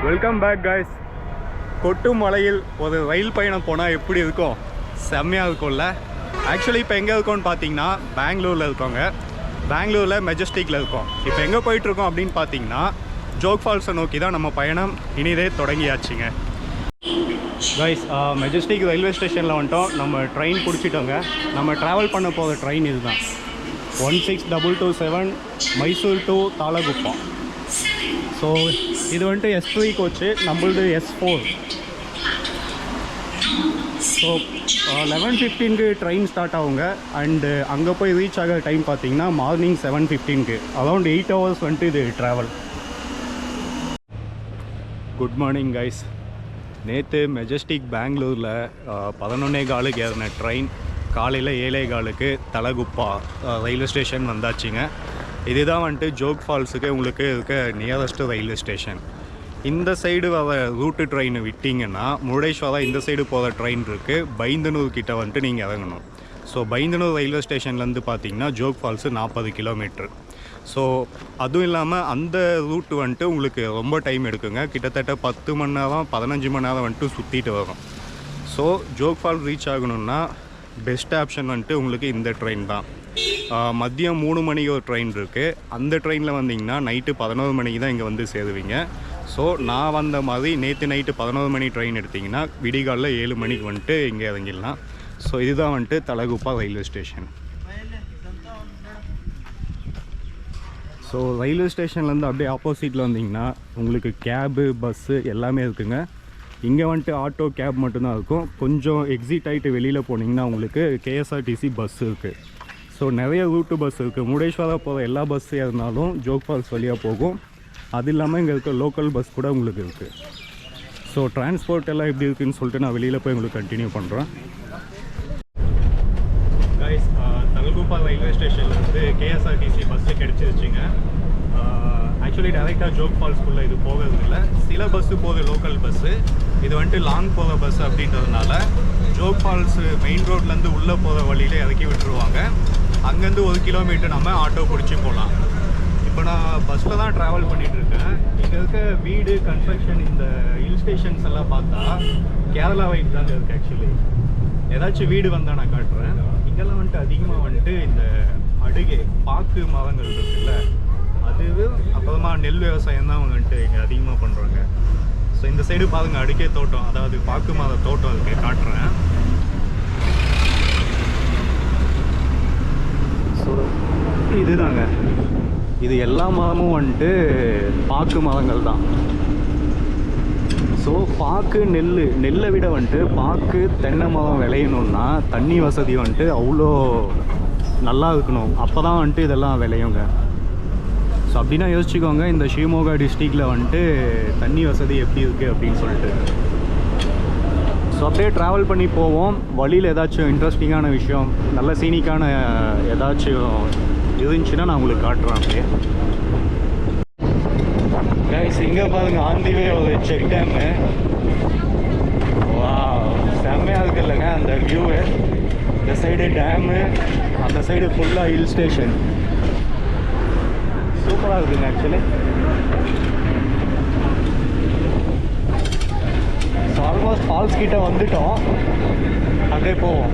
Welcome back guys. கொட்டும் மலையில் ஒரு ரயில் பயணம் போனால் எப்படி இருக்கும்? செம்மையாக இருக்கும்ல. ஆக்சுவலி இப்போ எங்கே இருக்கோம்னு பார்த்தீங்கன்னா பெங்களூரில் இருக்கோங்க. பெங்களூரில் மெஜஸ்டிக்கில் இருக்கோம். இப்போ எங்கே போயிட்டுருக்கோம் அப்படின்னு பார்த்தீங்கன்னா ஜோக் ஃபால்ஸை நோக்கி தான் நம்ம பயணம் இனிதே தொடங்கியாச்சுங்க. கைஸ், மெஜஸ்டிக் ரயில்வே ஸ்டேஷனில் வந்துட்டோம். நம்ம ட்ரெயின் பிடிச்சிட்டோங்க. நம்ம ட்ராவல் பண்ண போகிற ட்ரெயின் இதுதான், 16227 மைசூர் டு தாளகுப்பா. ஸோ இது வந்துட்டு S3 கோச்சு, நம்மளது S4. ஸோ 11:15க்கு ட்ரெயின் ஸ்டார்ட் ஆகுங்க. அண்டு அங்கே போய் ரீச் ஆகிற டைம் பார்த்தீங்கன்னா மார்னிங் 7:15க்கு. அரௌண்ட் 8 hours வந்துட்டு இது ட்ராவல். Good morning guys. நேற்று மெஜஸ்டிக் பெங்களூரில் 11:15க்கு ஏறின ட்ரெயின் காலையில் 7:15க்கு தலகுப்பா ரயில்வே ஸ்டேஷன் வந்தாச்சுங்க. இதுதான் வந்துட்டு ஜோக் ஃபால்ஸுக்கு உங்களுக்கு இருக்க நியரஸ்ட்டு ரயில்வே ஸ்டேஷன். இந்த சைடு வர ரூட்டு ட்ரெயின் விட்டிங்கன்னா முருடேஸ்வரா இந்த சைடு போகிற ட்ரெயின் இருக்குது. பைந்தனூர் கிட்ட வந்துட்டு நீங்கள் இறங்கணும். ஸோ பைந்தனூர் ரயில்வே ஸ்டேஷன்லேருந்து பார்த்தீங்கன்னா ஜோக் ஃபால்ஸு 40 கிலோமீட்ரு. ஸோ அதுவும் இல்லாமல் அந்த ரூட்டு வந்துட்டு உங்களுக்கு ரொம்ப டைம் எடுக்குங்க. கிட்டத்தட்ட 10 மணி நேரம் 15 மணி நேரம் வந்துட்டு சுற்றிட்டு வரும். ஸோ ஜோக் ஃபால்ஸ் ரீச் ஆகணுன்னா பெஸ்ட் ஆப்ஷன் வந்துட்டு உங்களுக்கு இந்த ட்ரெயின் தான். மதியம் 3 மணிக்கு ஒரு ட்ரெயின் இருக்குது. அந்த ட்ரெயினில் வந்தீங்கன்னா நைட்டு 11 மணிக்கு தான் இங்கே வந்து சேருவீங்க. ஸோ நான் வந்த மாதிரி நேற்று நைட்டு 11 மணி ட்ரெயின் எடுத்திங்கன்னா விடிகாலில் 7 மணிக்கு வந்துட்டு இங்கே இறங்கிடலாம். ஸோ இதுதான் வந்துட்டு தலகுப்பா ரயில்வே ஸ்டேஷன். ஸோ ரயில்வே ஸ்டேஷன்லேருந்து அப்படியே ஆப்போசிட்டில் வந்தீங்கன்னா உங்களுக்கு கேபு பஸ்ஸு எல்லாமே இருக்குங்க. இங்கே வந்துட்டு ஆட்டோ கேப் மட்டும்தான் இருக்கும். கொஞ்சம் எக்ஸிட் ஆகிட்டு வெளியில் போனீங்கன்னா உங்களுக்கு KSRTC பஸ் இருக்குது. ஸோ நிறைய ரூட்டு பஸ் இருக்குது. முருடேஸ்வரா போகிற எல்லா பஸ்ஸு இருந்தாலும் ஜோக் ஃபால்ஸ் வழியாக போகும். அது இல்லாமல் இங்கே இருக்க லோக்கல் பஸ் கூட உங்களுக்கு இருக்குது. ஸோ டிரான்ஸ்போர்ட் எல்லாம் எப்படி இருக்குதுன்னு சொல்லிட்டு நான் வெளியில் போய் உங்களுக்கு கண்டினியூ பண்ணுறேன். கைஸ், தலகுப்பா ரயில்வே ஸ்டேஷன்லேருந்து KSRTC பஸ்ஸு கிடச்சிருச்சுங்க. ஆக்சுவலி டைரெக்டாக ஜோக் ஃபால்ஸ்குள்ளே இது போகிறது இல்லை. சில பஸ்ஸு போகுது லோக்கல் பஸ்ஸு. இது வந்துட்டு லாங் போகிற பஸ் அப்படின்றதுனால ஜோக் ஃபால்ஸு மெயின் ரோட்லேருந்து உள்ளே போகிற வழியிலே இறக்கி விட்டுருவாங்க. அங்கேருந்து 1 கிலோமீட்டர் நம்ம ஆட்டோ பிடிச்சி போகலாம். இப்போ நான் பஸ்ஸில் தான் ட்ராவல் பண்ணிகிட்ருக்கேன். இங்கே இருக்க வீடு கன்ஸ்ட்ரக்ஷன் இந்த ஹில் ஸ்டேஷன்ஸ் எல்லாம் பார்த்தா கேரளா வைப் தாங்க இருக்குது. ஆக்சுவலி ஏதாச்சும் வீடு வந்தால் நான் காட்டுறேன். இங்கெல்லாம் வந்துட்டு அதிகமாக வந்துட்டு இந்த அடுகை பாக்கு மரங்கள் இருக்குல்ல, அது அப்புறமா நெல் விவசாயம் தான் அவங்க வந்துட்டு இங்கே அதிகமாக பண்ணுறாங்க. ஸோ இந்த சைடு பாருங்கள், அடுக்கே தோட்டம், அதாவது பாக்கு மர தோட்டம் இருக்குது, காட்டுறேன். ஸோ இதுதாங்க, இது எல்லா மரமும் வந்துட்டு பாக்கு மரங்கள் தான். ஸோ பாக்கு நெல்லை விட வந்துட்டு பாக்கு தென்னை மரம் விளையணுன்னா தண்ணி வசதி வந்துட்டு அவ்வளோ நல்லா இருக்கணும். அப்போ தான் வந்துட்டு இதெல்லாம் விளையுங்க. ஸோ அப்படின்னா யோசிச்சுக்கோங்க, இந்த ஷிமோகா டிஸ்ட்ரிக்டில் வந்துட்டு தண்ணி வசதி எப்படி இருக்குது அப்படின்னு சொல்லிட்டு. ஸோ அப்படியே ட்ராவல் பண்ணி போவோம். வழியில் ஏதாச்சும் இன்ட்ரெஸ்டிங்கான விஷயம், நல்ல சீனிக்கான ஏதாச்சும் இருந்துச்சுன்னா நான் உங்களுக்கு காட்டுறேன். அப்படியே கைஸ், இங்கே பாருங்க, ஆந்திவே ஒரு செக் டேமு. வா, செம்மையாக இருக்கு இல்லைங்க அந்த வியூவு. இந்த சைடு டேமு, அந்த சைடு ஃபுல்லாக ஹில் ஸ்டேஷன். சூப்பராக இருக்குங்க ஆக்சுவலி. ஸோ ஆல்மோஸ்ட் ஃபால்ஸ் கிட்ட வந்துட்டோம், அப்படியே போவோம்.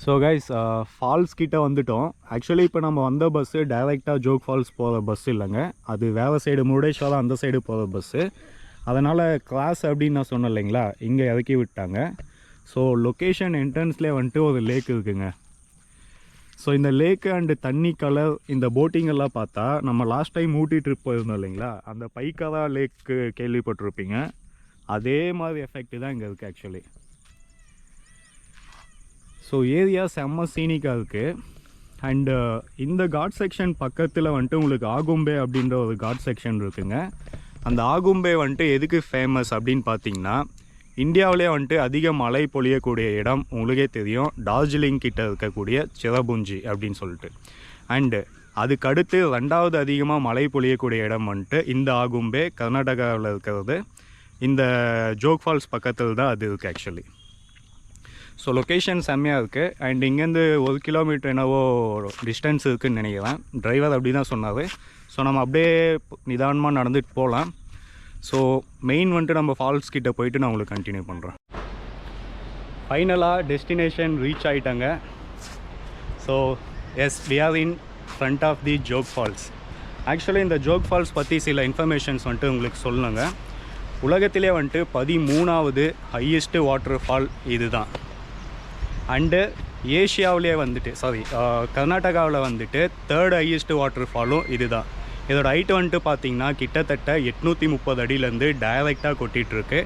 ஸோ கைஸ், ஃபால்ஸ் கிட்ட வந்துட்டோம். ஆக்சுவலி இப்போ நம்ம வந்த பஸ்ஸு டைரெக்டாக ஜோக் ஃபால்ஸ் போகிற பஸ் இல்லைங்க. அது வேறு சைடு முருடேஸ்வரா அந்த சைடு போகிற பஸ்ஸு. அதனால் கிளாஸ் அப்படின்னு நான் சொன்னேன் இல்லைங்களா, இங்கே இறக்கி விட்டாங்க. ஸோ லொக்கேஷன் என்ட்ரன்ஸ்லேயே வந்துட்டு ஒரு லேக் இருக்குங்க. ஸோ இந்த லேக்கு அண்டு தண்ணி கலர், இந்த போட்டிங்கெல்லாம் பார்த்தா நம்ம லாஸ்ட் டைம் ஊட்டி ட்ரிப் போயிருந்தோம் இல்லைங்களா, அந்த பைக்காரா லேக்கு கேள்விப்பட்டிருப்பீங்க. அதே மாதிரி எஃபெக்ட் தான் இங்கே இருக்குது ஆக்சுவலி. ஸோ ஏரியா செம்ம சீனிக்காக இருக்குது. அண்டு இந்த காட் செக்ஷன் பக்கத்தில் வந்துட்டு உங்களுக்கு ஆகும்பே அப்படின்ற ஒரு காட் செக்ஷன் இருக்குங்க. அந்த ஆகும்பே வந்துட்டு எதுக்கு ஃபேமஸ் அப்படின்னு பார்த்தீங்கன்னா, இந்தியாவிலே வந்துட்டு அதிக மழை பொழியக்கூடிய இடம் உங்களுக்கே தெரியும், டார்ஜிலிங் கிட்ட இருக்கக்கூடிய சிரபுஞ்சி அப்படின்னு சொல்லிட்டு. அண்டு அதுக்கடுத்து 2வது அதிகமாக மழை பொழியக்கூடிய இடம் வந்துட்டு இந்த ஆகும்பே, கர்நாடகாவில் இருக்கிறது. இந்த ஜோக் ஃபால்ஸ் பக்கத்தில் தான் அது இருக்குது ஆக்சுவலி. ஸோ லொக்கேஷன் செம்மையாக இருக்குது. அண்ட் இங்கேருந்து 1 கிலோமீட்டர் என்னவோ டிஸ்டன்ஸ் இருக்குதுன்னு நினைக்கிறேன். டிரைவர் அப்படி தான் சொன்னார். ஸோ நம்ம அப்படியே நிதானமாக நடந்துட்டு போகலாம். ஸோ மெயின் வந்துட்டு நம்ம ஃபால்ஸ் கிட்டே போயிட்டு நான் உங்களுக்கு கண்டினியூ பண்ணுறேன். ஃபைனலாக டெஸ்டினேஷன் ரீச் ஆகிட்டாங்க. So yes, we are in front of the Jog falls. Actually இந்த ஜோக் ஃபால்ஸ் பற்றி சில இன்ஃபர்மேஷன்ஸ் வந்துட்டு உங்களுக்கு சொல்லணுங்க. உலகத்திலே வந்துட்டு 13வது ஹையஸ்ட்டு வாட்டர் ஃபால் இது தான். அண்டு ஏஷியாவிலே வந்துட்டு கர்நாடகாவில் வந்துட்டு 3rd ஹையஸ்ட்டு வாட்டர் ஃபாலும் இது தான். இதோட ஹைட் வந்துட்டு பார்த்திங்கன்னா கிட்டத்தட்ட 830 அடியிலேருந்து டைரெக்டாக கொட்டிகிட்ருக்கு.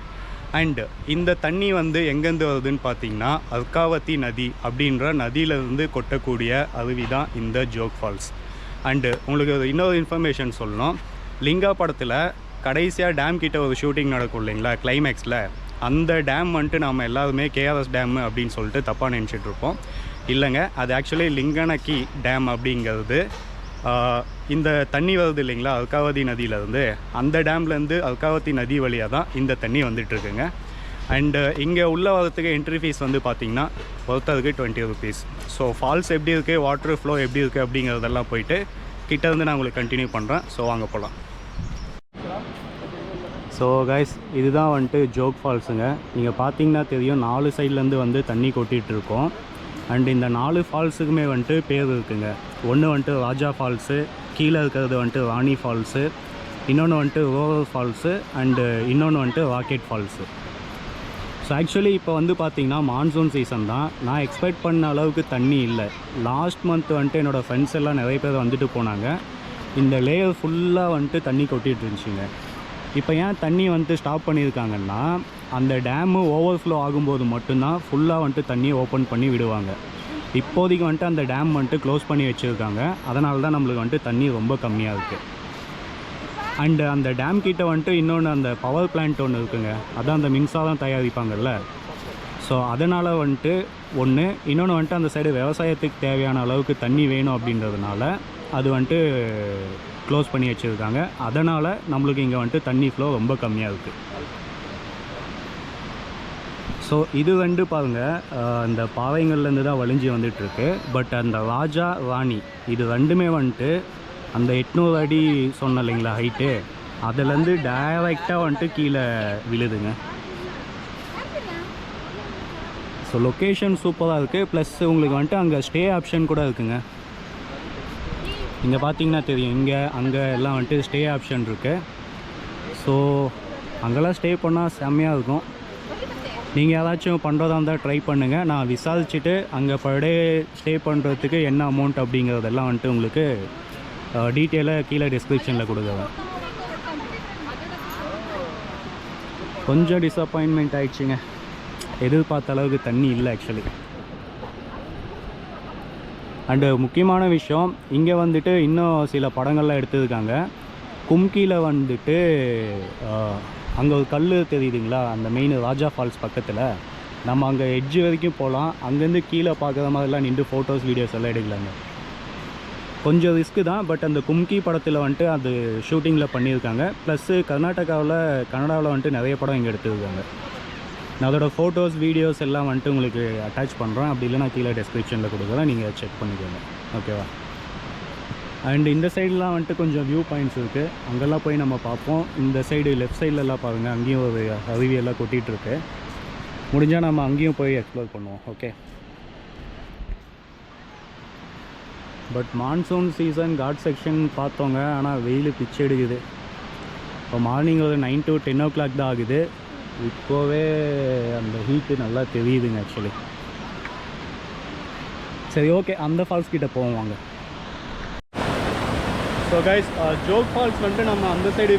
அண்டு இந்த தண்ணி வந்து எங்கேருந்து வருதுன்னு பார்த்திங்கன்னா அர்காவதி நதி அப்படின்ற நதியிலேருந்து கொட்டக்கூடிய அருவி தான் இந்த ஜோக் ஃபால்ஸ். அண்டு உங்களுக்கு இன்னொரு இன்ஃபர்மேஷன் சொல்லணும். லிங்கா படத்தில் கடைசியாக டேம் கிட்ட ஒரு ஷூட்டிங் நடக்கும் இல்லைங்களா, கிளைமேக்ஸில். அந்த டேம் வந்துட்டு நம்ம எல்லாருமே கேஆர்எஸ் டேமு அப்படின்னு சொல்லிட்டு தப்பாக நினச்சிட்ருப்போம். இல்லைங்க, அது ஆக்சுவலி லிங்கனக்கி டேம் அப்படிங்கிறது இந்த தண்ணி வருது இல்லைங்களா அர்காவதி நதியிலேருந்து, அந்த டேம்லேருந்து அர்காவதி நதி வழியாக தான் இந்த தண்ணி வந்துட்டுருக்குங்க. அண்டு இங்கே உள்ள வரத்துக்கு என்ட்ரி ஃபீஸ் வந்து பார்த்திங்கன்னா ஒருத்தருக்கு 20 rupees. ஸோ ஃபால்ஸ் எப்படி இருக்குது, வாட்டர் ஃப்ளோ எப்படி இருக்குது அப்படிங்கிறதெல்லாம் போயிட்டு கிட்டே இருந்து நான் உங்களுக்கு கண்டினியூ பண்ணுறேன். ஸோ வாங்க போகலாம். ஸோ கைஸ், இதுதான் வந்துட்டு ஜோக் ஃபால்ஸுங்க. நீங்கள் பார்த்தீங்கன்னா தெரியும், 4 சைட்லேருந்து வந்து தண்ணி கொட்டிகிட்ருக்கோம். அண்ட் இந்த 4 ஃபால்ஸுக்குமே வந்துட்டு பேர் இருக்குங்க. ஒன்று வந்துட்டு ராஜா ஃபால்ஸு, கீழே இருக்கிறது வந்துட்டு ராணி ஃபால்ஸு, இன்னொன்று வந்துட்டு ரோவர் ஃபால்ஸு, அண்டு இன்னொன்று வந்துட்டு ராக்கெட் ஃபால்ஸு. ஸோ ஆக்சுவலி இப்போ வந்து பார்த்திங்கன்னா மான்சூன் சீசன் தான். நான் எக்ஸ்பெக்ட் பண்ண அளவுக்கு தண்ணி இல்லை. லாஸ்ட் மந்த் வந்துட்டு என்னோடய ஃப்ரெண்ட்ஸ் எல்லாம் நிறைய பேர் வந்துட்டு போனாங்க. இந்த லேயர் ஃபுல்லாக வந்துட்டு தண்ணி கொட்டிகிட்டு இருந்துச்சுங்க. இப்போ ஏன் தண்ணி வந்துட்டு ஸ்டாப் பண்ணியிருக்காங்கன்னா, அந்த டேமு ஓவர்ஃப்ளோ ஆகும்போது மட்டும்தான் ஃபுல்லாக வந்துட்டு தண்ணியை ஓப்பன் பண்ணி விடுவாங்க. இப்போதைக்கு வந்துட்டு அந்த டேம் வந்துட்டு க்ளோஸ் பண்ணி வச்சுருக்காங்க. அதனால தான் நம்மளுக்கு வந்துட்டு தண்ணி ரொம்ப கம்மியாக இருக்குது. அண்டு அந்த டேம் கிட்ட வந்துட்டு இன்னொன்று அந்த பவர் பிளான்ட் ஒன்று இருக்குங்க. அதான் அந்த மின்சாரம் தயாரிப்பாங்கள்ல. ஸோ அதனால் வந்துட்டு ஒன்று, இன்னொன்று வந்துட்டு அந்த சைடு விவசாயத்துக்கு தேவையான அளவுக்கு தண்ணி வேணும் அப்படின்றதுனால அது வந்துட்டு க்ளோஸ் பண்ணி வச்சுருக்காங்க. அதனால் நம்மளுக்கு இங்கே வந்துட்டு தண்ணி ஃப்ளோ ரொம்ப கம்மியாக இருக்குது. ஸோ இது வந்து பாருங்கள், அந்த பாறைங்கள்லேருந்து தான் வலிஞ்சு வந்துட்டுருக்கு. பட் அந்த ராஜா ராணி இது ரெண்டுமே வந்துட்டு அந்த 800 அடி சொன்ன இல்லைங்களா ஹைட்டு, அதுலேருந்து டைரெக்டாக வந்துட்டு கீழே விழுதுங்க. ஸோ லொக்கேஷன் சூப்பராக இருக்குது. ப்ளஸ் உங்களுக்கு வந்துட்டு அங்கே ஸ்டே ஆப்ஷன் கூட இருக்குங்க. இங்கே பார்த்தீங்கன்னா தெரியும், இங்கே அங்கே எல்லாம் வந்துட்டு ஸ்டே ஆப்ஷன் இருக்குது. ஸோ அங்கெல்லாம் ஸ்டே பண்ணால் செம்மையாக இருக்கும். நீங்கள் ஏதாச்சும் பண்ணுறதா இருந்தால் ட்ரை பண்ணுங்கள். நான் விசாரிச்சுட்டு அங்கே பர் டே ஸ்டே பண்ணுறதுக்கு என்ன அமௌண்ட் அப்படிங்கிறதெல்லாம் வந்துட்டு உங்களுக்கு டீட்டெயிலாக கீழே டிஸ்கிரிப்ஷனில் கொடுக்குறேன். கொஞ்சம் டிஸப்பாயின்மெண்ட் ஆகிடுச்சிங்க. எதிர்பார்த்த அளவுக்கு தண்ணி இல்லை ஆக்சுவலி. அண்டு முக்கியமான விஷயம், இங்கே வந்துட்டு இன்னும் சில படங்கள்லாம் எடுத்துருக்காங்க. கும்கியில் வந்துட்டு அங்கே ஒரு கல் தெரியுதுங்களா, அந்த மெயின் ராஜா ஃபால்ஸ் பக்கத்தில். நம்ம அங்கே எட்ஜ் வரைக்கும் போகலாம். அங்கேருந்து கீழே பார்க்குற மாதிரிலாம் நின்று ஃபோட்டோஸ் வீடியோஸ் எல்லாம் எடுக்கலாங்க. கொஞ்சம் ரிஸ்க்கு தான். பட் அந்த கும்கி படத்தில் வந்துட்டு அது ஷூட்டிங்கில் பண்ணியிருக்காங்க. ப்ளஸ்ஸு கனடாவில் வந்துட்டு நிறைய படம் இங்கே எடுத்துருக்காங்க. நான் அதோடய ஃபோட்டோஸ் வீடியோஸ் எல்லாம் வந்துட்டு உங்களுக்கு அட்டாச் பண்ணுறேன். அப்படி இல்லைனா கீழே டிஸ்கிரிப்ஷனில் கொடுக்குறேன், நீங்கள் செக் பண்ணிக்கோங்க. ஓகேவா? அண்ட் இந்த சைடெலாம் வந்துட்டு கொஞ்சம் வியூ பாயிண்ட்ஸ் இருக்குது. அங்கெல்லாம் போய் நம்ம பார்ப்போம். இந்த சைடு லெஃப்ட் சைட்லலாம் பாருங்கள், அங்கேயும் ஒரு அருவியெல்லாம் கொட்டிகிட்ருக்கு. முடிஞ்சால் நம்ம அங்கேயும் போய் எக்ஸ்ப்ளோர் பண்ணுவோம். Okay. But monsoon season ghat section பார்த்தோங்க. ஆனால் வெயில் பிச்சு எடுக்குது. இப்போ மார்னிங் ஒரு 9 to 10 o'clock தான் ஆகுது. இப்போவே அந்த ஹீட்டு நல்லா தெரியுதுங்க ஆக்சுவலி. சரி, ஓகே, அந்த ஃபால்ஸ் கிட்டே போவோம் வாங்க. ஸோ கைஸ், ஜோக் ஃபால்ஸ் வந்துட்டு நம்ம அந்த சைடு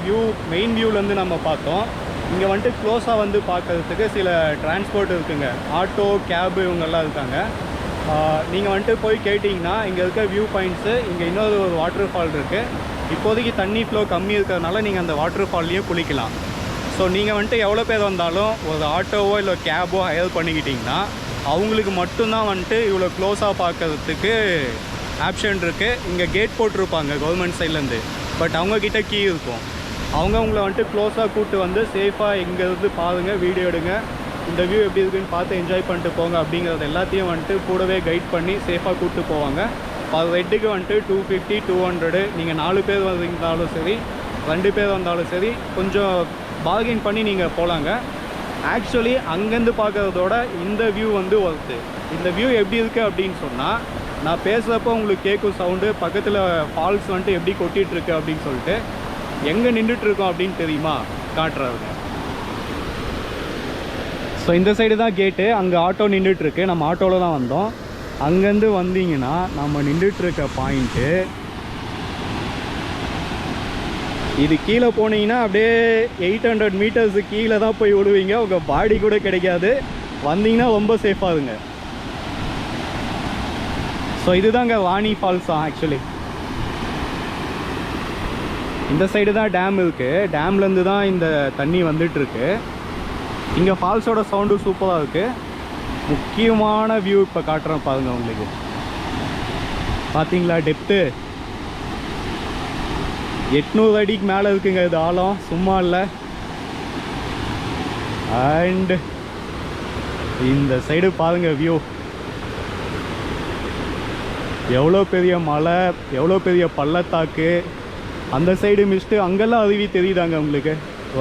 மெயின் வியூலேருந்து நம்ம பார்த்தோம். இங்கே வந்துட்டு க்ளோஸாக வந்து பார்க்கறதுக்கு சில டிரான்ஸ்போர்ட் இருக்குங்க. ஆட்டோ, கேபு இவங்கெல்லாம் இருக்காங்க. நீங்கள் வந்துட்டு போய் கேட்டிங்கன்னா இங்கே இருக்க வியூ பாயிண்ட்ஸு, இங்கே இன்னொரு ஒரு வாட்டர் ஃபால் இருக்குது. இப்போதைக்கு தண்ணி ஃப்ளோ கம்மி இருக்கிறதுனால நீங்கள் அந்த வாட்டர் ஃபால்லையும் குளிக்கலாம். ஸோ நீங்கள் வந்துட்டு எவ்வளோ பேர் வந்தாலும் ஒரு ஆட்டோவோ இல்லை கேபோ ஹையர் பண்ணிக்கிட்டிங்கன்னா அவங்களுக்கு மட்டும்தான் வந்துட்டு இவ்வளோ க்ளோஸாக பார்க்கறதுக்கு ஆப்ஷன் இருக்குது. இங்கே கேட் போட்டிருப்பாங்க கவர்மெண்ட் சைட்லேருந்து. பட் அவங்கக்கிட்ட கீ இருக்கும். அவங்க உங்களை வந்துட்டு க்ளோஸாக கூப்பிட்டு வந்து சேஃபாக இங்கேருந்து பாருங்கள், வீடியோ எடுங்க, இந்த வியூ எப்படி இருக்குன்னு பார்த்து என்ஜாய் பண்ணிட்டு போங்க அப்படிங்கிறது எல்லாத்தையும் வந்துட்டு கூடவே கைட் பண்ணி சேஃபாக கூப்பிட்டு போவாங்க. ஹெட்டுக்கு வந்துட்டு 250 200. நீங்கள் 4 பேர் வந்தாலும் சரி 2 பேர் வந்தாலும் சரி கொஞ்சம் பார்கெயின் பண்ணி நீங்கள் போகலாங்க. ஆக்சுவலி அங்கேருந்து பார்க்குறதோட இந்த வியூ வந்து ஒர்த்து. இந்த வியூ எப்படி இருக்குது அப்படின்னு சொன்னால், நான் பேசுகிறப்போ உங்களுக்கு கேட்கும் சவுண்டு, பக்கத்தில் ஃபால்ஸ் வந்துட்டு எப்படி கொட்டிகிட்ருக்கு அப்படின்னு சொல்லிட்டு. எங்கே நின்றுட்டுருக்கோம் அப்படின்னு தெரியுமா? காட்டுறாருங்க. ஸோ இந்த சைடு தான் கேட்டு. அங்கே ஆட்டோ நின்றுட்டுருக்கு. நம்ம ஆட்டோவில் தான் வந்தோம். அங்கேருந்து வந்தீங்கன்னா நம்ம நின்றுட்டுருக்க பாயிண்ட்டு இது. கீழே போனீங்கன்னா அப்படியே 800 மீட்டர்ஸு கீழே தான் போய் விடுவீங்க. உங்கள் பாடி கூட கிடைக்காது. வந்தீங்கன்னா ரொம்ப சேஃபாகுங்க. ஸோ இதுதாங்க வாணி ஃபால்ஸ் தான். ஆக்சுவலி இந்த சைடு தான் டேம் இருக்குது. டேம்லேருந்து தான் இந்த தண்ணி வந்துட்டுருக்கு. இங்கே ஃபால்ஸோட சவுண்டு சூப்பராக இருக்குது. முக்கியமான வியூ இப்போ காட்டுறேன் பாருங்கள் உங்களுக்கு. பார்த்தீங்களா டெப்த்து? 800 அடிக்கு மேலே இருக்குங்க இது ஆழம், சும்மா இல்லை. அண்ட் இந்த சைடு பாருங்கள் வியூ. எவ்வளோ பெரிய மலை, எவ்வளோ பெரிய பள்ளத்தாக்கு. அந்த சைடு மிஸ்ட்டு, அங்கெல்லாம் அருவி தெரியுதாங்க உங்களுக்கு.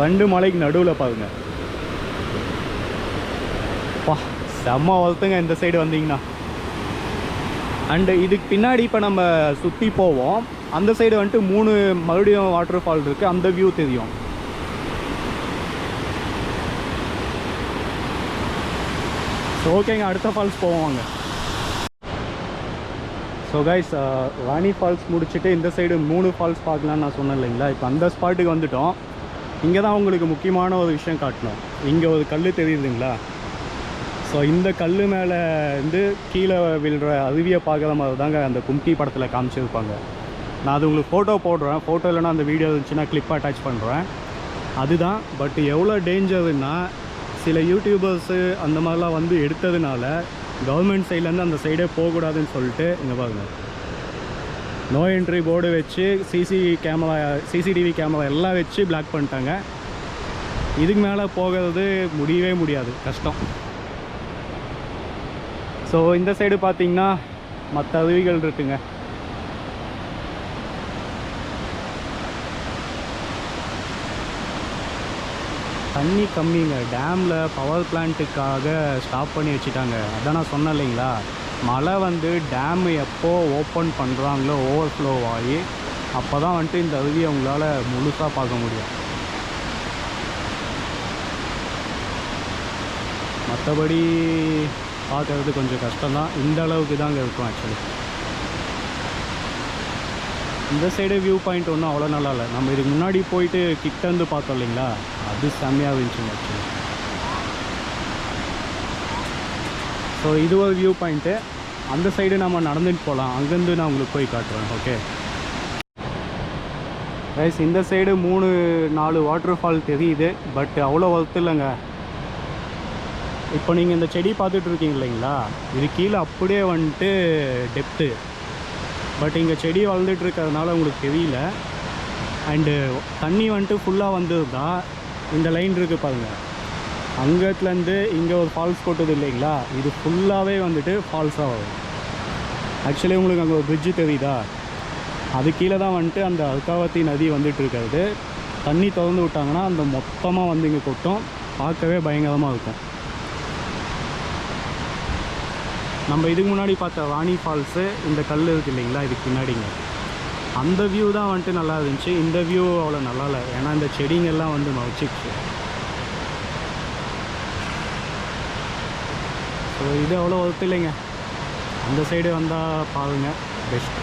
2 மலைக்கு நடுவில் பாருங்கள். பா செம்ம வளர்த்துங்க இந்த சைடு வந்தீங்கன்னா. அண்டு இதுக்கு பின்னாடி இப்போ நம்ம சுற்றி போவோம். அந்த சைடு வந்துட்டு 3 மறுபடியும் வாட்டர் ஃபால் இருக்குது. அந்த வியூ தெரியும். ஸோ ஓகேங்க, அடுத்த ஃபால்ஸ் போவாங்க. ஸோ கைஸ், வாணி ஃபால்ஸ் முடிச்சுட்டு இந்த சைடு 3 ஃபால்ஸ் பார்க்கலான்னு நான் சொன்னேன் இல்லைங்களா. இப்போ அந்த ஸ்பாட்டுக்கு வந்துவிட்டோம். இங்கே தான் உங்களுக்கு முக்கியமான ஒரு விஷயம் காட்டணும். இங்கே ஒரு கல் தெரியுதுங்களா? ஸோ இந்த கல் மேலே வந்து கீழே விழுற அருவியை பார்க்குற மாதிரி தாங்க அந்த கும்கி படத்தில் காமிச்சிருப்பாங்க. நான் அது உங்களுக்கு ஃபோட்டோ போடுறேன். ஃபோட்டோ இல்லைனா அந்த வீடியோ இருந்துச்சுன்னா கிளிப் அட்டாச் பண்ணுறேன். அதுதான். பட் எவ்வளோ டேஞ்சர்னா, சில யூடியூபர்ஸு அந்த மாதிரிலாம் வந்து எடுத்ததுனால கவர்மெண்ட் சைட்லேருந்து அந்த சைடே போகக்கூடாதுன்னு சொல்லிட்டு இங்கே பாருங்கள் நோ என்ட்ரி போர்டு வச்சு சிசிடிவி கேமரா எல்லாம் வச்சு பிளாக் பண்ணிட்டாங்க. இதுக்கு மேலே போகிறது முடியவே முடியாது, கஷ்டம். ஸோ இந்த சைடு பார்த்திங்கன்னா மற்ற அருவிகள் இருக்குங்க. தண்ணி கம்மிங்க. டேமில் பவர் பிளான்ட்டுக்காக ஸ்டாப் பண்ணி வச்சுட்டாங்க. அதான் நான் சொன்னேன் இல்லைங்களா, மழை வந்து டேமு எப்போ ஓப்பன் பண்ணுறாங்களோ ஓவர்ஃப்ளோ ஆகி அப்போ தான் வந்துட்டு இந்த அருவியை அவங்களால முழுசாக பார்க்க முடியும். மற்றபடி பார்க்குறது கொஞ்சம் கஷ்டம்தான். இந்த அளவுக்கு தாங்க இருக்கும் ஆக்சுவலி. இந்த சைடு வியூ பாயிண்ட் ஒன்றும் அவ்வளோ நல்லா இல்லை. நம்ம இதுக்கு முன்னாடி போயிட்டு கிட்டேருந்து பார்த்தோம் இல்லைங்களா, அது செம்மையாக இருந்துச்சுங்க ஆக்சுவலி. ஸோ இது ஒரு வியூ பாயிண்ட்டு. அந்த சைடு நம்ம நடந்துட்டு போகலாம். அங்கேருந்து நான் உங்களுக்கு போய் காட்டுறேன். ஓகே ரைஸ், இந்த சைடு 3-4 வாட்டர் ஃபால் தெரியுது. பட் அவ்வளோ ஒர்த்து இல்லைங்க. இப்போ நீங்கள் இந்த செடி பார்த்துட்ருக்கீங்க இல்லைங்களா, இது கீழே அப்படியே வந்துட்டு டெப்த்து. பட் இங்கே செடி வளர்ந்துட்டு இருக்கிறதுனால உங்களுக்கு தெரியல. அண்டு தண்ணி வந்துட்டு ஃபுல்லாக வந்ததுன்னா இந்த லைன் இருக்குது பாருங்கள், அங்கத்துலேருந்து இங்கே ஒரு ஃபால்ஸ் கொட்டுது இல்லைங்களா, இது ஃபுல்லாகவே வந்துட்டு ஃபால்ஸாக வரும். ஆக்சுவலி உங்களுக்கு அங்கே ஒரு பிரிட்ஜு தெரியுதா, அது கீழே தான் வந்துட்டு அந்த அல்காவதி நதி வந்துட்டு இருக்கிறது. தண்ணி திறந்து விட்டாங்கன்னா அந்த மொத்தமாக வந்து இங்கே கொட்டும். பார்க்கவே பயங்கரமாக இருக்கும். நம்ம இதுக்கு முன்னாடி பார்த்த வாணி ஃபால்ஸு, இந்த கல் இருக்குது இல்லைங்களா, இதுக்கு பின்னாடிங்க, அந்த வியூ தான் வந்துட்டு நல்லா இருந்துச்சு. இந்த வியூ அவ்வளோ நல்லா இல்லை, ஏன்னா இந்த செடிங்கெல்லாம் வந்து மறைச்சிச்சு. ஸோ இது அவ்வளோ ஒர்த்து இல்லைங்க. அந்த சைடு வந்தால் பாருங்கள், பெஸ்ட்.